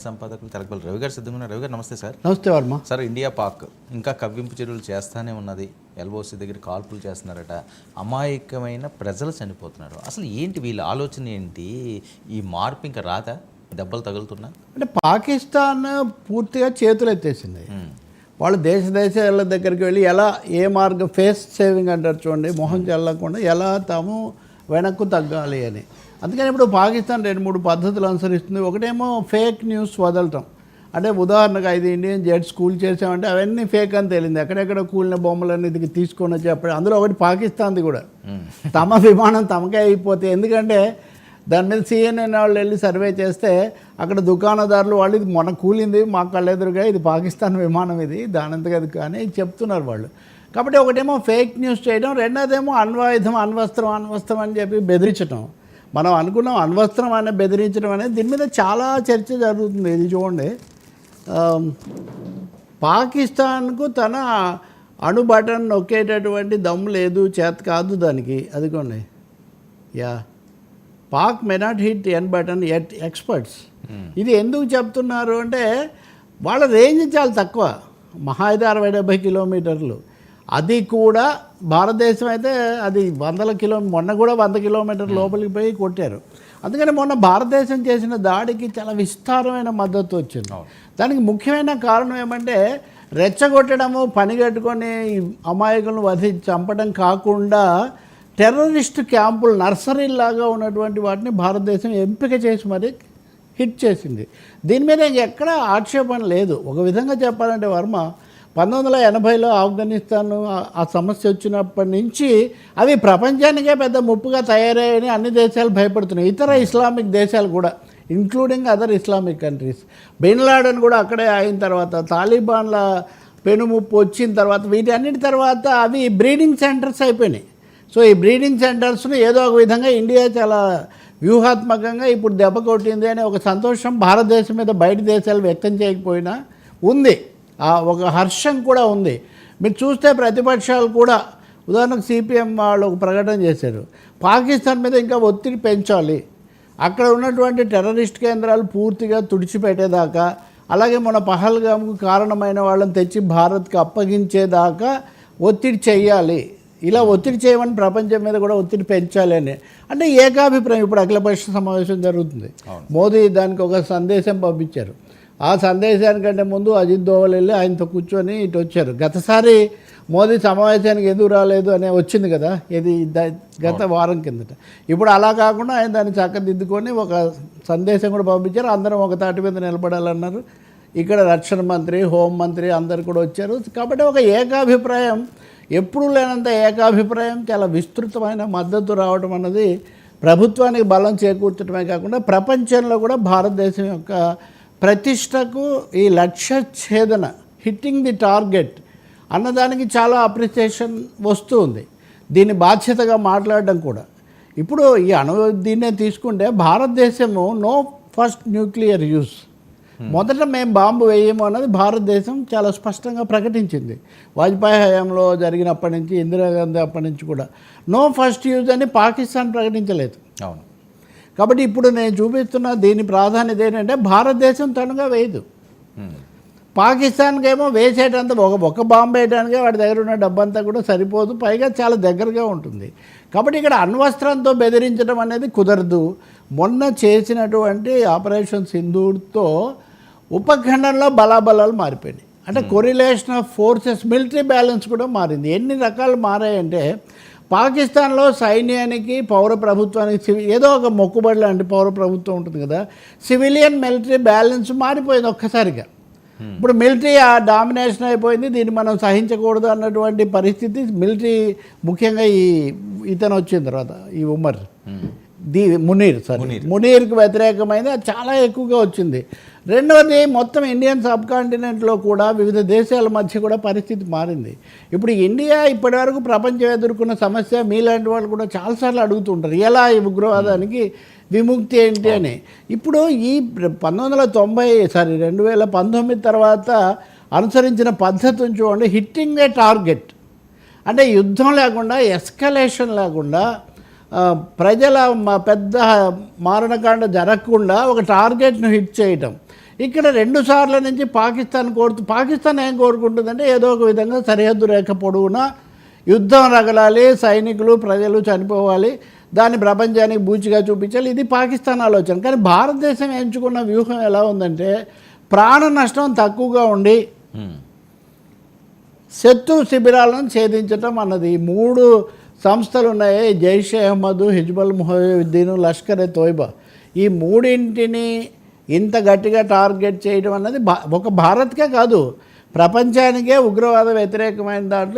సంపాదకులు తెలకపల్లి రవి గారు సిద్ధంగా ఉన్నారు. రవి గారు నమస్తే సార్. నమస్తే వర్మ. సార్, ఇండియా పాక్ ఇంకా కవ్వింపు చర్యలు చేస్తానే ఉన్నది. ఎల్ఓసి దగ్గర కాల్పులు చేస్తున్నారట. అమాయకమైన ప్రజలు చనిపోతున్నారు. అసలు ఏంటి వీళ్ళ ఆలోచన ఏంటి? ఈ మార్పు ఇంకా రాదా? దెబ్బలు తగులుతున్నా అంటే పాకిస్తాన్ పూర్తిగా చేతులు ఎత్తేసింది. వాళ్ళు దేశాల దగ్గరికి వెళ్ళి ఎలా ఏ మార్గం ఫేస్ సేవింగ్ అంటారు చూడండి, మొహం చల్లకుండా ఎలా తాము వెనక్కు తగ్గాలి అని. అందుకని ఇప్పుడు పాకిస్తాన్ 2-3 పద్ధతులు అనుసరిస్తుంది. ఒకటేమో ఫేక్ న్యూస్ వదలటం. అంటే ఉదాహరణకు ఇది ఇండియన్ జెట్స్ కూల్ చేసామంటే అవన్నీ ఫేక్ అని తేలింది. ఎక్కడెక్కడ కూలిన బొమ్మలన్నీ ఇది తీసుకొని వచ్చి చెప్పడం. అందులో ఒకటి పాకిస్తాన్ది కూడా. తమ విమానం తమకే అయిపోతే, ఎందుకంటే దాని మీద CNN వాళ్ళు వెళ్ళి సర్వే చేస్తే అక్కడ దుకాణదారులు వాళ్ళు ఇది మొన్న కూలింది మా కళ్ళెదురుగా, ఇది పాకిస్తాన్ విమానం, ఇది దానంతగా అది కానీ చెప్తున్నారు వాళ్ళు. కాబట్టి ఒకటేమో ఫేక్ న్యూస్ చేయడం, రెండోదేమో అణ్వాయుధం అణ్వస్త్రం అని చెప్పి బెదిరించడం. మనం అనుకున్నాం అణ్వస్త్రం అనే బెదిరించడం అనేది, దీని మీద చాలా చర్చ జరుగుతుంది. ఇది చూడండి, పాకిస్తాన్కు తన అణు బటన్ నొక్కేటటువంటి దమ్ము లేదు, చేత కాదు దానికి. అదిగోండి, Pak may not hit N button at experts. ఇది ఎందుకు చెప్తున్నారు అంటే వాళ్ళ రేంజ్ చాలా తక్కువ, మహా అయితే 60-70 కిలోమీటర్లు. అది కూడా భారతదేశం అయితే అది 100 మొన్న కూడా 100 కిలోమీటర్ల లోపలికి పోయి కొట్టారు. అందుకని మొన్న భారతదేశం చేసిన దాడికి చాలా విస్తారమైన మద్దతు వచ్చింది. దానికి ముఖ్యమైన కారణం ఏమంటే రెచ్చగొట్టడము, పని కట్టుకొని అమాయకులను చంపడం కాకుండా టెర్రరిస్ట్ క్యాంపులు, నర్సరీలాగా ఉన్నటువంటి వాటిని భారతదేశం ఎంపిక చేసి మరి హిట్ చేసింది. దీని మీద ఎక్కడా ఆక్షేపణ లేదు. ఒక విధంగా చెప్పాలంటే వర్మ, 1980లో ఆఫ్ఘనిస్తాన్ ఆ సమస్య వచ్చినప్పటి నుంచి అవి ప్రపంచానికే పెద్ద ముప్పుగా తయారయ్యని అన్ని దేశాలు భయపడుతున్నాయి. ఇతర ఇస్లామిక్ దేశాలు కూడా, including other Islamic countries. Bin Laden కూడా అక్కడే అయిన తర్వాత, తాలిబాన్ల పెనుముప్పు వచ్చిన తర్వాత, వీటి అన్నిటి తర్వాత అవి బ్రీడింగ్ సెంటర్స్ అయిపోయినాయి. సో ఈ బ్రీడింగ్ సెంటర్స్ను ఏదో ఒక విధంగా ఇండియా చాలా వ్యూహాత్మకంగా ఇప్పుడు దెబ్బ కొట్టింది అనే ఒక సంతోషం భారతదేశం మీద బయట దేశాలు వ్యక్తం చేయకపోయినా ఉంది. ఒక హర్షం కూడా ఉంది. మీరు చూస్తే ప్రతిపక్షాలు కూడా, ఉదాహరణకు CPM వాళ్ళు ఒక ప్రకటన చేశారు, పాకిస్తాన్ మీద ఇంకా ఒత్తిడి పెంచాలి, అక్కడ ఉన్నటువంటి టెర్రరిస్ట్ కేంద్రాలు పూర్తిగా తుడిచిపెట్టేదాకా, అలాగే మన పహల్గామ్కు కారణమైన వాళ్ళని తెచ్చి భారత్కి అప్పగించేదాకా ఒత్తిడి చేయాలి. ఇలా ఒత్తిడి చేయమని ప్రపంచం మీద కూడా ఒత్తిడి పెంచాలి అని. అంటే ఏకాభిప్రాయం. ఇప్పుడు అఖిలపక్ష సమావేశం జరుగుతుంది, మోదీ దానికి ఒక సందేశం పంపించారు. ఆ సందేశానికంటే ముందు అజిత్ దోవల్ వెళ్ళి ఆయనతో కూర్చొని ఇటు వచ్చారు. గతసారి మోదీ సమావేశానికి ఎందుకు రాలేదు అనే వచ్చింది కదా, ఇది గత వారం కిందట. ఇప్పుడు అలా కాకుండా ఆయన దాన్ని చక్కదిద్దుకొని ఒక సందేశం కూడా పంపించారు. అందరం ఒక తాటి మీద నిలబడాలన్నారు. ఇక్కడ రక్షణ మంత్రి, హోంమంత్రి అందరు కూడా వచ్చారు. కాబట్టి ఒక ఏకాభిప్రాయం, ఎప్పుడూ లేనంత ఏకాభిప్రాయం, చాలా విస్తృతమైన మద్దతు రావడం అన్నది ప్రభుత్వానికి బలం చేకూర్చడమే కాకుండా ప్రపంచంలో కూడా భారతదేశం యొక్క ప్రతిష్టకు ఈ లక్ష్య ఛేదన, హిట్టింగ్ ది టార్గెట్ అన్నదానికి చాలా అప్రిసియేషన్ వస్తూ ఉంది. దీన్ని బాధ్యతగా మాట్లాడడం కూడా. ఇప్పుడు ఈ దీన్నే తీసుకుంటే భారతదేశము నో ఫస్ట్ న్యూక్లియర్ యూస్, మొదట మేము బాంబు వేయము అన్నది భారతదేశం చాలా స్పష్టంగా ప్రకటించింది. వాజ్పేయి హయాంలో జరిగినప్పటి నుంచి, ఇందిరాగాంధీ అప్పటి నుంచి కూడా నో ఫస్ట్ యూజ్ అని పాకిస్తాన్ ప్రకటించలేదు. అవును. కాబట్టి ఇప్పుడు నేను చూపిస్తున్న దీని ప్రాధాన్యత ఏంటంటే భారతదేశం తనుగా వేయదు. పాకిస్తాన్కి ఏమో వేసేటంత ఒక బాంబు వేయడానికే వాడి దగ్గర ఉన్న డబ్బంతా కూడా సరిపోదు, పైగా చాలా దగ్గరగా ఉంటుంది. కాబట్టి ఇక్కడ అణ్వస్త్రంతో బెదిరించడం అనేది కుదరదు. మొన్న చేసినటువంటి ఆపరేషన్ సింధూర్తో ఉపఖండంలో బలాబలాలు మారిపోయినాయి. అంటే correlation of forces, military balance కూడా మారింది. ఎన్ని రకాలు మారాయంటే పాకిస్తాన్లో సైన్యానికి, పౌర ప్రభుత్వానికి ఏదో ఒక మొక్కుబడి లాంటి పౌర ప్రభుత్వం ఉంటుంది కదా, సివిలియన్ మిలిటరీ బ్యాలెన్స్ మారిపోయింది ఒక్కసారిగా. ఇప్పుడు మిలిటరీ ఆ డామినేషన్ అయిపోయింది, దీన్ని మనం సహించకూడదు అన్నటువంటి పరిస్థితి మిలిటరీ, ముఖ్యంగా ఇతను వచ్చిన తర్వాత ఈ మునీర్కి వ్యతిరేకమైంది, అది చాలా ఎక్కువగా వచ్చింది. రెండవది, మొత్తం ఇండియన్ సబ్ కాంటినెంట్లో కూడా వివిధ దేశాల మధ్య కూడా పరిస్థితి మారింది. ఇప్పుడు ఇండియా ఇప్పటివరకు ప్రపంచం ఎదుర్కొన్న సమస్య మీలాంటి వాళ్ళు కూడా చాలాసార్లు అడుగుతుంటారు, ఎలా ఈ ఉగ్రవాదానికి విముక్తి ఏంటి అని. ఇప్పుడు ఈ 2019 తర్వాత అనుసరించిన పద్ధతిని చూడండి, హిట్టింగ్ ఏ టార్గెట్. అంటే యుద్ధం లేకుండా, ఎస్కలేషన్ లేకుండా, ప్రజల పెద్ద మారణకాండ జరగకుండా ఒక టార్గెట్ను హిట్ చేయటం. ఇక్కడ 2 సార్ల నుంచి పాకిస్తాన్ ఏం కోరుకుంటుందంటే ఏదో ఒక విధంగా సరిహద్దు రేఖ పొడవునా యుద్ధం రగలాలి, సైనికులు ప్రజలు చనిపోవాలి, దాన్ని ప్రపంచానికి బూచిగా చూపించాలి. ఇది పాకిస్తాన్ ఆలోచన. కానీ భారతదేశం ఎంచుకున్న వ్యూహం ఎలా ఉందంటే ప్రాణ నష్టం తక్కువగా ఉండి శత్రు శిబిరాలను ఛేదించటం అన్నది. 3 సంస్థలు ఉన్నాయి, జైషే అహ్మద్, హిజ్బుల్ ముజాహిద్దీన్, లష్కర్ ఎ తోయిబా. ఈ 3ంటిని ఇంత గట్టిగా టార్గెట్ చేయడం అన్నది ఒక భారత్కే కాదు ప్రపంచానికే ఉగ్రవాద వ్యతిరేకమైన దాంట్లో